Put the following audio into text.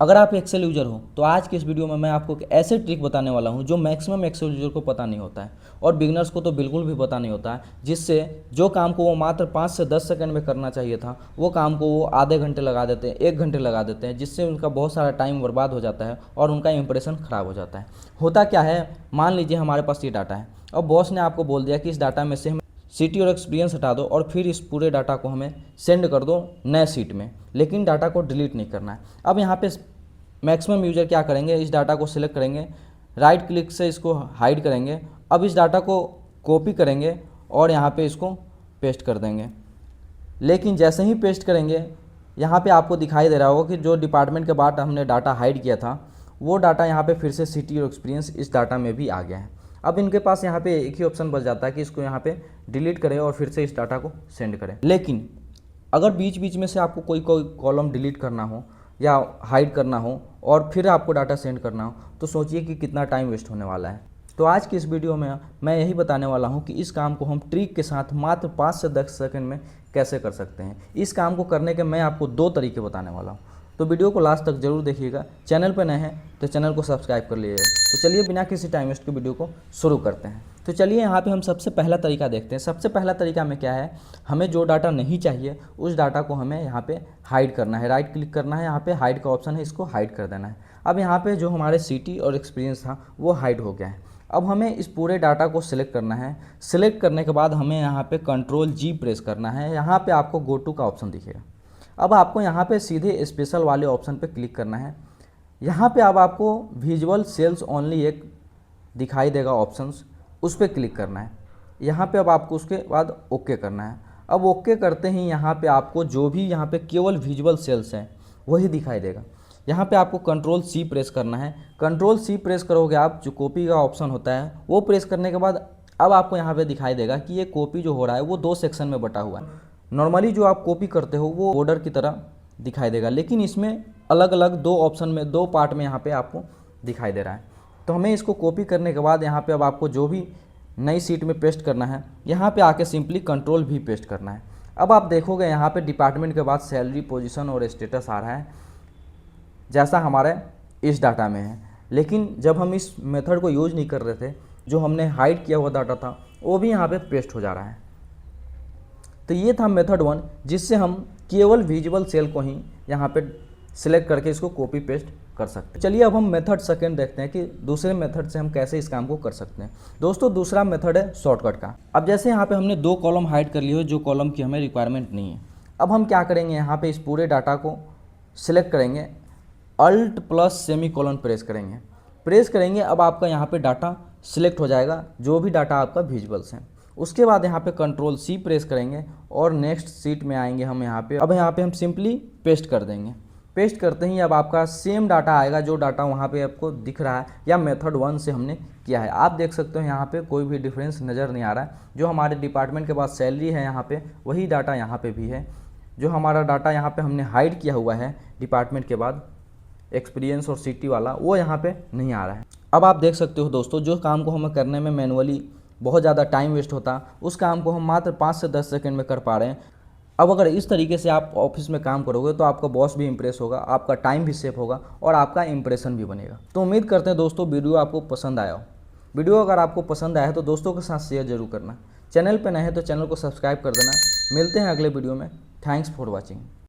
अगर आप Excel user हो तो आज की इस वीडियो में मैं आपको एक ऐसे ट्रिक बताने वाला हूं जो मैक्सिमम एक्सेल यूजर को पता नहीं होता है और बिगनर्स को तो बिल्कुल भी पता नहीं होता है, जिससे जो काम को वो मात्र 5 से 10 सेकंड में करना चाहिए था वो काम को वो आधे घंटे लगा देते हैं, 1 घंटे लगा देते हैं, जिससे उनका बहुत सारा टाइम बर्बाद हो जाता है और उनका इंप्रेशन ख़राब हो जाता है। होता क्या है, मान लीजिए हमारे पास ये डाटा है और बॉस ने आपको बोल दिया कि इस डाटा में से हम सीटी और एक्सपीरियंस हटा दो और फिर इस पूरे डाटा को हमें सेंड कर दो नए सीट में, लेकिन डाटा को डिलीट नहीं करना है। अब यहाँ पे मैक्सिमम यूजर क्या करेंगे, इस डाटा को सिलेक्ट करेंगे, राइट क्लिक से इसको हाइड करेंगे। अब इस डाटा को कॉपी करेंगे और यहाँ पे इसको पेस्ट कर देंगे। लेकिन जैसे ही पेस्ट करेंगे यहाँ पे आपको दिखाई दे रहा होगा कि जो डिपार्टमेंट के बाद हमने डाटा हाइड किया था वो डाटा यहाँ पे फिर से सिटी और एक्सपीरियंस इस डाटा में भी आ गया है। अब इनके पास यहाँ पे एक ही ऑप्शन बच जाता है कि इसको यहाँ पे डिलीट करें और फिर से इस डाटा को सेंड करें। लेकिन अगर बीच बीच में से आपको कोई कॉलम डिलीट करना हो या हाइड करना हो और फिर आपको डाटा सेंड करना हो तो सोचिए कि कितना टाइम वेस्ट होने वाला है। तो आज की इस वीडियो में मैं यही बताने वाला हूं कि इस काम को हम ट्रिक के साथ मात्र 5 से 10 सेकंड में कैसे कर सकते हैं। इस काम को करने के मैं आपको 2 तरीके बताने वाला हूं, तो वीडियो को लास्ट तक जरूर देखिएगा। चैनल पर नए हैं तो चैनल को सब्सक्राइब कर लीजिएगा। तो चलिए बिना किसी टाइम वेस्ट के वीडियो को शुरू करते हैं। तो चलिए यहाँ पे हम सबसे पहला तरीका देखते हैं। सबसे पहला तरीका में क्या है, हमें जो डाटा नहीं चाहिए उस डाटा को हमें यहाँ पे हाइड करना है। राइट क्लिक करना है, यहाँ पे हाइड का ऑप्शन है, इसको हाइड कर देना है। अब यहाँ पे जो हमारे सिटी और एक्सपीरियंस था वो हाइड हो गया है। अब हमें इस पूरे डाटा को सिलेक्ट करना है। सिलेक्ट करने के बाद हमें यहाँ पे Ctrl+G प्रेस करना है। यहाँ पे आपको गो टू का ऑप्शन दिखेगा। अब आपको यहाँ पे सीधे स्पेशल वाले ऑप्शन पे क्लिक करना है। यहाँ पे अब आपको विजुअल सेल्स ओनली एक दिखाई देगा ऑप्शंस, उस पर क्लिक करना है। यहाँ पे अब आपको उसके बाद ओके करना है। अब ओके करते ही यहाँ पे आपको जो भी यहाँ पे केवल विजुअल सेल्स हैं वही दिखाई देगा। यहाँ पे आपको Ctrl+C प्रेस करना है। Ctrl+C प्रेस करोगे आप, जो कॉपी का ऑप्शन होता है वो प्रेस करने के बाद अब आपको यहाँ पे दिखाई देगा कि ये कॉपी जो हो रहा है वो 2 सेक्शन में बटा हुआ है। नॉर्मली जो आप कॉपी करते हो वो बॉर्डर की तरह दिखाई देगा, लेकिन इसमें अलग अलग 2 ऑप्शन में 2 पार्ट में यहाँ पे आपको दिखाई दे रहा है। तो हमें इसको कॉपी करने के बाद यहाँ पे अब आपको जो भी नई सीट में पेस्ट करना है, यहाँ पे आके सिंपली Ctrl+V पेस्ट करना है। अब आप देखोगे यहाँ पे डिपार्टमेंट के बाद सैलरी, पोजीशन और स्टेटस आ रहा है जैसा हमारे इस डाटा में है। लेकिन जब हम इस मेथड को यूज़ नहीं कर रहे थे, जो हमने हाइड किया हुआ डाटा था वो भी यहाँ पे पेस्ट हो जा रहा है। तो ये था मेथड 1, जिससे हम केवल विजुअल सेल को ही यहाँ पे सिलेक्ट करके इसको कॉपी पेस्ट कर सकते हैं। चलिए अब हम मेथड सेकंड देखते हैं कि दूसरे मेथड से हम कैसे इस काम को कर सकते हैं। दोस्तों दूसरा मेथड है शॉर्टकट का। अब जैसे यहाँ पे हमने 2 कॉलम हाइड कर लिए, जो कॉलम की हमें रिक्वायरमेंट नहीं है। अब हम क्या करेंगे, यहाँ पे इस पूरे डाटा को सिलेक्ट करेंगे, Alt+सेमीकोलन प्रेस करेंगे। अब आपका यहाँ पे डाटा सिलेक्ट हो जाएगा, जो भी डाटा आपका विजुअल्स हैं। उसके बाद यहाँ पे Ctrl+C प्रेस करेंगे और नेक्स्ट सीट में आएंगे हम यहाँ पे। अब यहाँ पे हम सिंपली पेस्ट कर देंगे। पेस्ट करते ही अब आपका सेम डाटा आएगा जो डाटा वहाँ पे आपको दिख रहा है या मेथड 1 से हमने किया है। आप देख सकते हो यहाँ पे कोई भी डिफरेंस नज़र नहीं आ रहा है। जो हमारे डिपार्टमेंट के बाद सैलरी है यहाँ पे, वही डाटा यहाँ पे भी है। जो हमारा डाटा यहाँ पे हमने हाइड किया हुआ है डिपार्टमेंट के बाद एक्सपीरियंस और सिटी वाला, वो यहाँ पे नहीं आ रहा है। अब आप देख सकते हो दोस्तों, जो काम को हमें करने में मैनुअली बहुत ज़्यादा टाइम वेस्ट होता, उस काम को हम मात्र 5 से 10 सेकंड में कर पा रहे हैं। अब अगर इस तरीके से आप ऑफिस में काम करोगे तो आपका बॉस भी इंप्रेस होगा, आपका टाइम भी सेव होगा और आपका इंप्रेशन भी बनेगा। तो उम्मीद करते हैं दोस्तों वीडियो आपको पसंद आया हो। वीडियो अगर आपको पसंद आया है तो दोस्तों के साथ शेयर जरूर करना। चैनल पर नए हैं तो चैनल को सब्सक्राइब कर देना। मिलते हैं अगले वीडियो में। Thanks for watching.